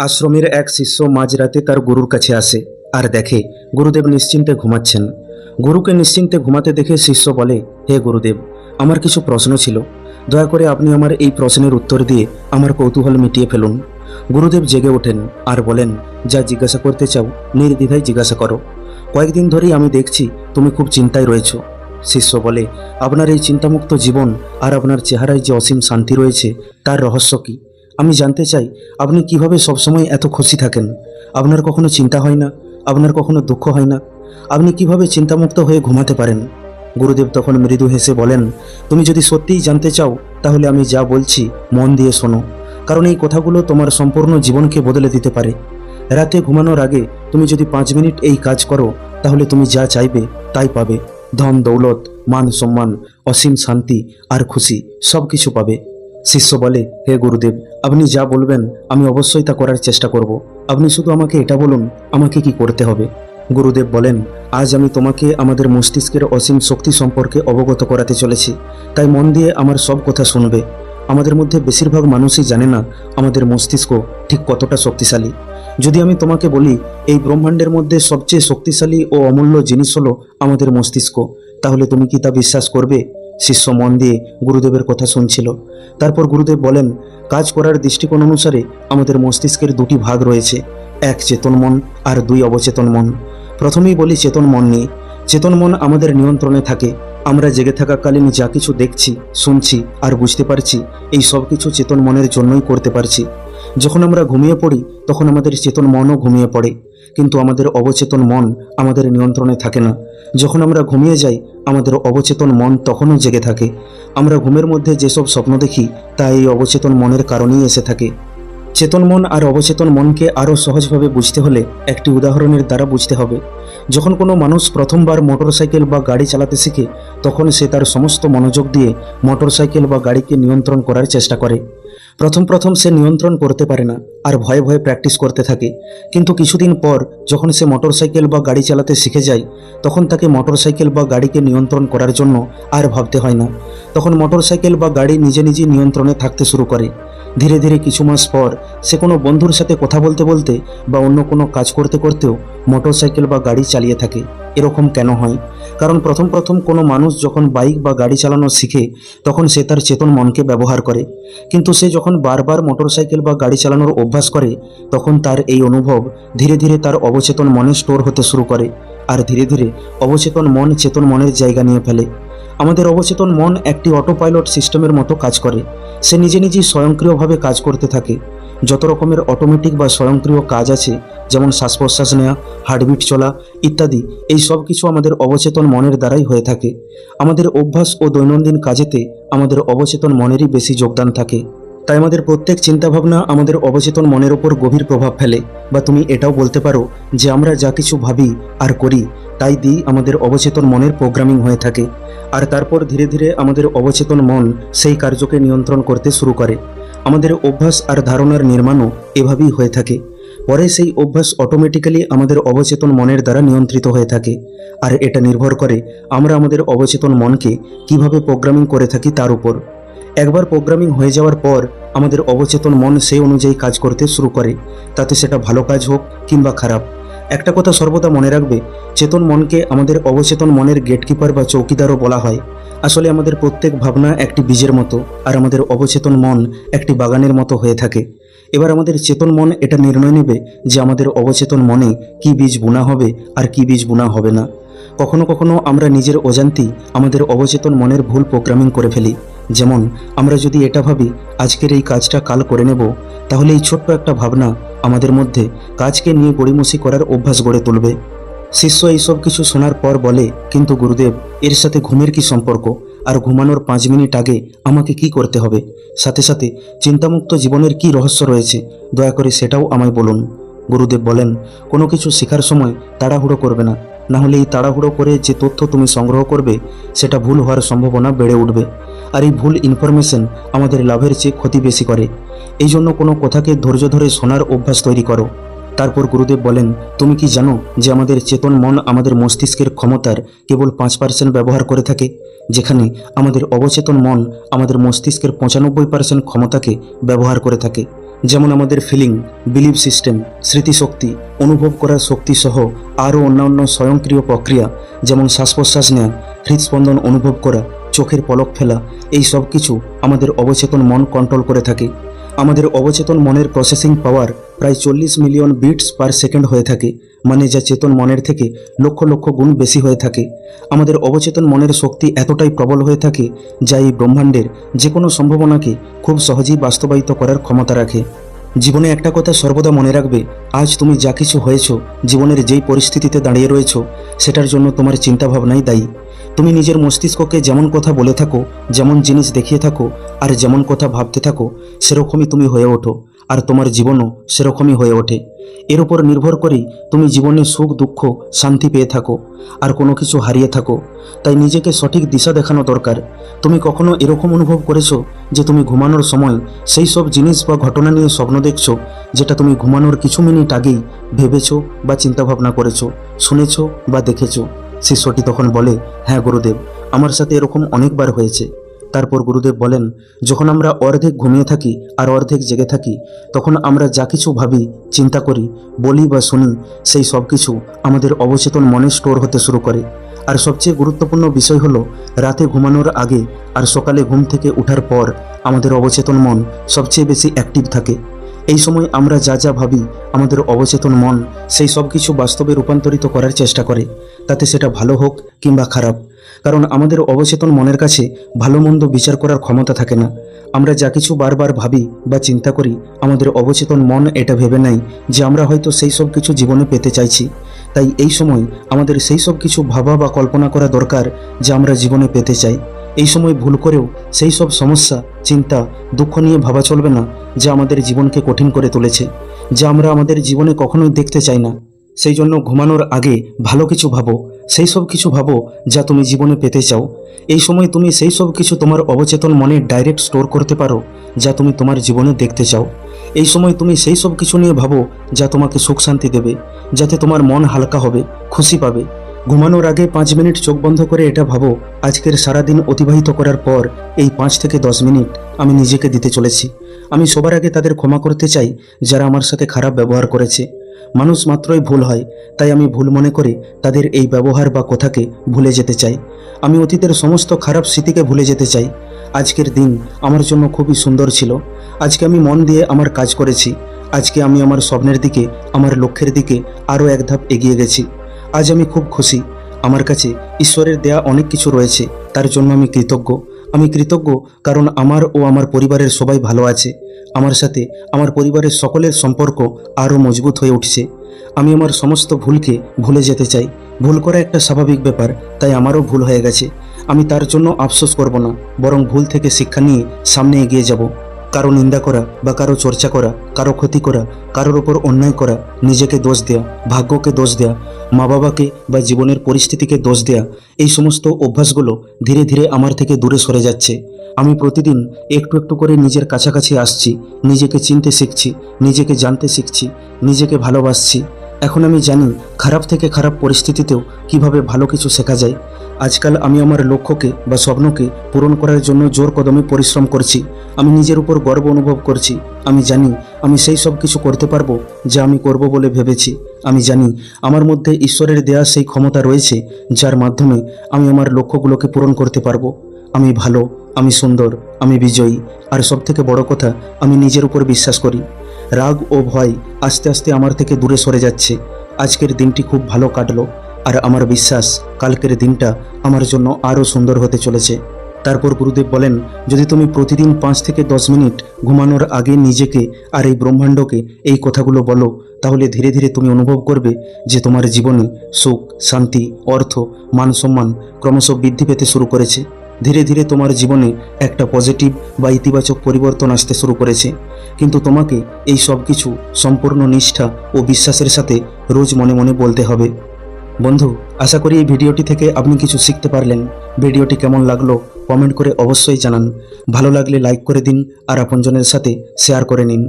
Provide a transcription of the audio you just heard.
আশ্রমের এক শিষ্য মাঝরাতে তার গুরুর কাছে আসে আর দেখে গুরুদেব নিশ্চিন্তে ঘুমাচ্ছেন। গুরুকে নিশ্চিন্তে ঘুমাতে দেখে শিষ্য বলে, হে গুরুদেব, আমার কিছু প্রশ্ন ছিল, দয়া করে আপনি আমার এই প্রশ্নের উত্তর দিয়ে আমার কৌতূহল মিটিয়ে ফেলুন। গুরুদেব জেগে ওঠেন আর বলেন, যা জিজ্ঞাসা করতে চাও নির্দ্বিধায় জিজ্ঞাসা করো। কয়েকদিন ধরেই আমি দেখছি তুমি খুব চিন্তায় রয়েছো। শিষ্য বলে, আপনার এই চিন্তামুক্ত জীবন আর আপনার চেহারায় যে অসীম শান্তি রয়েছে তার রহস্য কি? আমি জানতে চাই আপনি কিভাবে সবসময় এত খুশি থাকেন। আপনার কখনো চিন্তা হয় না? আপনার কখনো দুঃখ হয় না? আপনি কিভাবে চিন্তামুক্ত হয়ে ঘুমাতে পারেন? গুরুদেব তখন মৃদু হেসে বলেন, তুমি যদি সত্যিই জানতে চাও তাহলে আমি যা বলছি মন দিয়ে শোনো, কারণ এই কথাগুলো তোমার সম্পূর্ণ জীবনকে বদলে দিতে পারে। রাতে ঘুমানোর আগে তুমি যদি 5 মিনিট এই কাজ করো তাহলে তুমি যা চাইবে তাই পাবে। ধন দৌলত, মান সম্মান, অসীম শান্তি আর খুশি সব কিছু পাবে। শিষ্য বলে, হে গুরুদেব, আপনি যা বলবেন আমি অবশ্যই তা করার চেষ্টা করব। আপনি শুধু আমাকে এটা বলুন আমাকে কি করতে হবে। গুরুদেব বলেন, আজ আমি তোমাকে আমাদের মস্তিষ্কের অসীম শক্তি সম্পর্কে অবগত করাতে চলেছি, তাই মন দিয়ে আমার সব কথা শুনবে। আমাদের মধ্যে বেশিরভাগ মানুষই জানে না আমাদের মস্তিষ্ক ঠিক কতটা শক্তিশালী। যদি আমি তোমাকে বলি এই ব্রহ্মাণ্ডের মধ্যে সবচেয়ে শক্তিশালী ও অমূল্য জিনিস হলো আমাদের মস্তিষ্ক, তাহলে তুমি কি তা বিশ্বাস করবে? শিষ্য মন দিয়ে গুরুদেবের কথা শুনছিল। তারপর গুরুদেব বলেন, কাজ করার দৃষ্টিকোণ অনুসারে আমাদের মস্তিষ্কের দুটি ভাগ রয়েছে, এক চেতন মন আর দুই অবচেতন মন। প্রথমেই বলি চেতন মন নিয়ে। চেতন মন আমাদের নিয়ন্ত্রণে থাকে। আমরা জেগে থাকাকালীন যা কিছু দেখছি, শুনছি আর বুঝতে পারছি এই সব কিছু চেতন মনের জন্যই করতে পারছি। যখন আমরা ঘুমিয়ে পড়ি তখন আমাদের চেতন মনও ঘুমিয়ে পড়ে, কিন্তু আমাদের অবচেতন মন আমাদের নিয়ন্ত্রণে থাকে না। যখন আমরা ঘুমিয়ে যাই আমাদের অবচেতন মন তখনও জেগে থাকে। আমরা ঘুমের মধ্যে যেসব স্বপ্ন দেখি তা এই অবচেতন মনের কারণেই এসে থাকে। চেতন মন আর অবচেতন মনকে আরও সহজভাবে বুঝতে হলে একটি উদাহরণের দ্বারা বুঝতে হবে। যখন কোনো মানুষ প্রথমবার মোটরসাইকেল বা গাড়ি চালাতে শিখে তখন সে তার সমস্ত মনোযোগ দিয়ে মোটরসাইকেল বা গাড়িকে নিয়ন্ত্রণ করার চেষ্টা করে। প্রথম প্রথম সে নিয়ন্ত্রণ করতে পারে না আর ভয়ে ভয়ে প্র্যাকটিস করতে থাকে, কিন্তু কিছুদিন পর যখন সে মোটরসাইকেল বা গাড়ি চালাতে শিখে যায় তখন তাকে মোটরসাইকেল বা গাড়িকে নিয়ন্ত্রণ করার জন্য আর ভাবতে হয় না। তখন মোটরসাইকেল বা গাড়ি নিজে নিজে নিয়ন্ত্রণে থাকতে শুরু করে। ধীরে ধীরে কিছু মাস পর সে কোনো বন্ধুর সাথে কথা বলতে বলতে বা অন্য কোনো কাজ করতে করতেও মোটরসাইকেল বা গাড়ি চালিয়ে থাকে। এরকম কেন হয়? কারণ প্রথম প্রথম কোনো মানুষ যখন বাইক বা গাড়ি চালানো শিখে তখন সে তার চেতন মনকে ব্যবহার করে, কিন্তু সে যখন বারবার মোটরসাইকেল বা গাড়ি চালানোর অভ্যাস করে তখন তার এই অনুভব ধীরে ধীরে তার অবচেতন মনে স্টোর হতে শুরু করে, আর ধীরে ধীরে অবচেতন মন চেতন মনের জায়গা নিয়ে ফেলে। আমাদের অবচেতন মন একটি অটো পাইলট সিস্টেমের মতো কাজ করে। সে নিজে নিজেই স্বয়ংক্রিয়ভাবে কাজ করতে থাকে। যত রকমের অটোমেটিক বা স্বয়ংক্রিয় কাজ আছে, যেমন শ্বাস প্রশ্বাস নেওয়া, হার্টবিট চলা ইত্যাদি, এই সব কিছু আমাদের অবচেতন মনের দ্বারাই হয়ে থাকে। আমাদের অভ্যাস ও দৈনন্দিন কাজেতে আমাদের অবচেতন মনেরই বেশি যোগদান থাকে। তাই আমাদের প্রত্যেক চিন্তাভাবনা আমাদের অবচেতন মনের ওপর গভীর প্রভাব ফেলে। বা তুমি এটাও বলতে পারো যে আমরা যা কিছু ভাবি আর করি তাই দিয়েই আমাদের অবচেতন মনের প্রোগ্রামিং হয়ে থাকে, আর তারপর ধীরে ধীরে আমাদের অবচেতন মন সেই কার্যকে নিয়ন্ত্রণ করতে শুরু করে। আমাদের অভ্যাস আর ধারণার নির্মাণও এভাবেই হয়ে থাকে। পরে সেই অভ্যাস অটোমেটিক্যালি আমাদের অবচেতন মনের দ্বারা নিয়ন্ত্রিত হয়ে থাকে, আর এটা নির্ভর করে আমরা আমাদের অবচেতন মনকে কিভাবে প্রোগ্রামিং করে থাকি তার উপর। একবার প্রোগ্রামিং হয়ে যাওয়ার পর আমাদের অবচেতন মন সেই অনুযায়ী কাজ করতে শুরু করে, তাতে সেটা ভালো কাজ হোক কিংবা খারাপ। একটা কথা সর্বদা মনে রাখবে, চেতন মনকে আমাদের অবচেতন মনের গেটকিপার বা চৌকিদারও বলা হয়। আসলে আমাদের প্রত্যেক ভাবনা একটি বীজের মতো, আর আমাদের অবচেতন মন একটি বাগানের মতো হয়ে থাকে। এবার আমাদের চেতন মন এটা নির্ণয় নেবে যে আমাদের অবচেতন মনে কি বীজ বোনা হবে আর কি বীজ বোনা হবে না। কখনো কখনো আমরা নিজের অজান্তেই আমাদের অবচেতন মনের ভুল প্রোগ্রামিং করে ফেলি। যেমন আমরা যদি এটা ভাবি আজকের এই কাজটা কাল করে নেব, তাহলে এই ছোট্ট একটা ভাবনা আমাদের মধ্যে কাজকে নিয়ে গড়িমসি করার অভ্যাস গড়ে তুলবে। শিষ্য এইসব কিছু শোনার পর বলে, কিন্তু গুরুদেব, এর সাথে ঘুমের কি সম্পর্ক? আর ঘুমানোর 5 মিনিট আগে আমাকে কি করতে হবে? সাথে সাথে চিন্তামুক্ত জীবনের কি রহস্য রয়েছে, দয়া করে সেটাও আমায় বলুন। গুরুদেব বলেন, কোনো কিছু শেখার সময় তাড়াহুড়ো করবে না, না হলে এই তাড়াহুড়ো করে যে তথ্য তুমি সংগ্রহ করবে সেটা ভুল হওয়ার সম্ভাবনা বেড়ে উঠবে, আর এই ভুল ইনফরমেশন আমাদের লাভের চেয়ে ক্ষতি বেশি করে। এই জন্য কোনো কথাকে ধৈর্য ধরে শোনার অভ্যাস তৈরি করো। তারপর গুরুদেব বলেন, তুমি কি জানো যে আমাদের চেতন মন আমাদের মস্তিষ্কের ক্ষমতার কেবল 5% ব্যবহার করে থাকে, যেখানে আমাদের অবচেতন মন আমাদের মস্তিষ্কের 95% ক্ষমতাকে ব্যবহার করে থাকে। যেমন আমাদের ফিলিং, বিলিভ সিস্টেম, স্মৃতিশক্তি, অনুভব করার শক্তি সহ আরও অন্যান্য স্বয়ংক্রিয় প্রক্রিয়া, যেমন শ্বাস প্রশ্বাস নেওয়া, হৃদস্পন্দন অনুভব করা, চোখের পলক ফেলা, এই সব কিছু আমাদের অবচেতন মন কন্ট্রোল করে থাকে। আমাদের অবচেতন মনের প্রসেসিং পাওয়ার প্রায় 40 মিলিয়ন বিটস পার সেকেন্ড হয়ে থাকে, মানে যা চেতন মনের থেকে লক্ষ লক্ষ গুণ বেশি হয়ে থাকে। আমাদের অবচেতন মনের শক্তি এতটাই প্রবল হয়ে থাকে যা এই ব্রহ্মাণ্ডের যে কোনো সম্ভাবনাকে খুব সহজেই বাস্তবায়িত করার ক্ষমতা রাখে। জীবনে একটা কথা সর্বদা মনে রাখবে, আজ তুমি যা কিছু হয়েছ, জীবনের যেই পরিস্থিতিতে দাঁড়িয়ে রয়েছ, সেটার জন্য তোমার চিন্তাভাবনাই দায়ী। তুমি নিজের মস্তিষ্ককে যেমন কথা বলে থাকো, যেমন জিনিস দেখিয়ে থাকো, আর যেমন কথা ভাবতে থাকো, সেরকমই তুমি হয়ে ওঠো, আর তোমার জীবনও সেরকমই হয়ে ওঠে। এর উপর নির্ভর করেই তুমি জীবনে সুখ, দুঃখ, শান্তি পেয়ে থাকো, আর কোনো কিছু হারিয়ে থাকো। তাই নিজেকে সঠিক দিশা দেখানো দরকার। তুমি কখনো এরকম অনুভব করেছো যে তুমি ঘুমানোর সময় সেই সব জিনিস বা ঘটনা নিয়ে স্বপ্ন দেখছো, যেটা তুমি ঘুমানোর কিছু মিনিট আগেই ভেবেছো বা চিন্তাভাবনা করেছো, শুনেছো বা দেখেছো? শিষ্যটি তখন বলে, হ্যাঁ গুরুদেব, আমার সাথে এরকম অনেকবার হয়েছে। তারপর গুরুদেব বলেন, যখন আমরা অর্ধেক ঘুমিয়ে থাকি আর অর্ধেক জেগে থাকি, তখন আমরা যা কিছু ভাবি, চিন্তা করি, বলি বা শুনি, সেই সব কিছু আমাদের অবচেতন মনে স্টোর হতে শুরু করে। আর সবচেয়ে গুরুত্বপূর্ণ বিষয় হলো, রাতে ঘুমানোর আগে আর সকালে ঘুম থেকে ওঠার পর আমাদের অবচেতন মন সবচেয়ে বেশি অ্যাক্টিভ থাকে। এই সময় আমরা যা যা ভাবি, আমাদের অবচেতন মন সেই সব কিছু বাস্তবে রূপান্তরিত করার চেষ্টা করে, তাতে সেটা ভালো হোক কিংবা খারাপ। কারণ আমাদের অবচেতন মনের কাছে ভালো মন্দ বিচার করার ক্ষমতা থাকে না। আমরা যা কিছু বারবার ভাবি বা চিন্তা করি, আমাদের অবচেতন মন এটা ভেবে নেয় যে আমরা হয়তো সেই সব কিছু জীবনে পেতে চাইছি। তাই এই সময় আমাদের সেই সব কিছু ভাবা বা কল্পনা করা দরকার যা আমরা জীবনে পেতে চাই। এই সময় ভুল করেও সেই সব সমস্যা, চিন্তা, দুঃখ নিয়ে ভাবা চলবে না যা আমাদের জীবনকে কঠিন করে তুলেছে, যা আমরা আমাদের জীবনে কখনোই দেখতে চাই না। সেই জন্য ঘুমানোর আগে ভালো কিছু ভাবো, সেই সব কিছু ভাবো যা তুমি জীবনে পেতে চাও। এই সময় তুমি সেই সব কিছু তোমার অবচেতন মনে ডাইরেক্ট স্টোর করতে পারো যা তুমি তোমার জীবনে দেখতে চাও। এই সময় তুমি সেই সব কিছু নিয়ে ভাবো যা তোমাকে সুখ শান্তি দেবে, যাতে তোমার মন হালকা হবে, খুশি পাবে। ঘুমানোর আগে 5 মিনিট চোখ বন্ধ করে এটা ভাবো, আজকের সারাদিন অতিবাহিত করার পর এই 5 থেকে 10 মিনিট আমি নিজেকে দিতে চলেছি। আমি সবার আগে তাদের ক্ষমা করতে চাই যারা আমার সাথে খারাপ ব্যবহার করেছে। মানুষ মাত্রই ভুল হয়, তাই আমি ভুল মনে করে তাদের এই ব্যবহার বা কথাকে ভুলে যেতে চাই। আমি অতীতের সমস্ত খারাপ স্মৃতিকে ভুলে যেতে চাই। আজকের দিন আমার জন্য খুবই সুন্দর ছিল। আজকে আমি মন দিয়ে আমার কাজ করেছি। আজকে আমি আমার স্বপ্নের দিকে, আমার লক্ষ্যের দিকে আরও এক ধাপ এগিয়ে গেছি। আজ আমি খুব খুশি। আমার কাছে ঈশ্বরের দেয়া অনেক কিছু রয়েছে, তার জন্য আমি কৃতজ্ঞ। আমি কৃতজ্ঞ কারণ আমার ও আমার পরিবারের সবাই ভালো আছে। আমার সাথে আমার পরিবারের সকলের সম্পর্ক আরও মজবুত হয়ে উঠছে। আমি আমার সমস্ত ভুলকে ভুলে যেতে চাই। ভুল করা একটা স্বাভাবিক ব্যাপার, তাই আমারও ভুল হয়ে গেছে। আমি তার জন্য আফসোস করব না, বরং ভুল থেকে শিক্ষা নিয়ে সামনে এগিয়ে যাব। কারো নিন্দা করা বা কারো চর্চা করা, কারো ক্ষতি করা, কারোর ওপর অন্যায় করা, নিজেকে দোষ দেয়া, ভাগ্যকে দোষ দেয়া, মা বাবাকে বা জীবনের পরিস্থিতিকে দোষ দেয়া, এই সমস্ত অভ্যাসগুলো ধীরে ধীরে আমার থেকে দূরে সরে যাচ্ছে। আমি প্রতিদিন একটু একটু করে নিজের কাছাকাছি আসছি, নিজেকে চিনতে শিখছি, নিজেকে জানতে শিখছি, নিজেকে ভালোবাসছি। এখন আমি জানি খারাপ থেকে খারাপ পরিস্থিতিতেও কিভাবে ভালো কিছু শেখা যায়। আজকাল আমি আমার লক্ষ্যকে বা স্বপ্নকে পূরণ করার জন্য জোর কদমে পরিশ্রম করছি। আমি নিজের উপর গর্ব অনুভব করছি। আমি জানি আমি সেই সব কিছু করতে পারবো যা আমি করব বলে ভেবেছি। আমি জানি আমার মধ্যে ঈশ্বরের দেয়া সেই ক্ষমতা রয়েছে যার মাধ্যমে আমি আমার লক্ষ্যগুলোকে পূরণ করতে পারবো। আমি ভালো, আমি সুন্দর, আমি বিজয়ী, আর সবথেকে বড় কথা, আমি নিজের উপর বিশ্বাস করি। রাগ ও ভয় আস্তে আস্তে আমার থেকে দূরে সরে যাচ্ছে। আজকের দিনটি খুব ভালো কাটলো, আর আমার বিশ্বাস কালকের দিনটা আমার জন্য আরও সুন্দর হতে চলেছে। তারপর গুরুদেব বলেন, যদি তুমি প্রতিদিন 5 থেকে 10 মিনিট ঘুমানোর আগে নিজেকে আর এই ব্রহ্মাণ্ডকে এই কথাগুলো বলো, তাহলে ধীরে ধীরে তুমি অনুভব করবে যে তোমার জীবনে সুখ, শান্তি, অর্থ, মান সম্মান ক্রমশ বৃদ্ধি পেতে শুরু করেছে। ধীরে ধীরে তোমার জীবনে একটা পজিটিভ বা ইতিবাচক পরিবর্তন আসতে শুরু করেছে। কিন্তু তোমাকে এই সব কিছু সম্পূর্ণ নিষ্ঠা ও বিশ্বাসের সাথে রোজ মনে মনে বলতে হবে। বন্ধু, আশা করি এই ভিডিওটি থেকে আপনি কিছু শিখতে পারলেন। ভিডিওটি কেমন লাগলো কমেন্ট করে অবশ্যই জানান। ভালো লাগলে লাইক করে দিন আর আপনজনের সাথে শেয়ার করে নিন।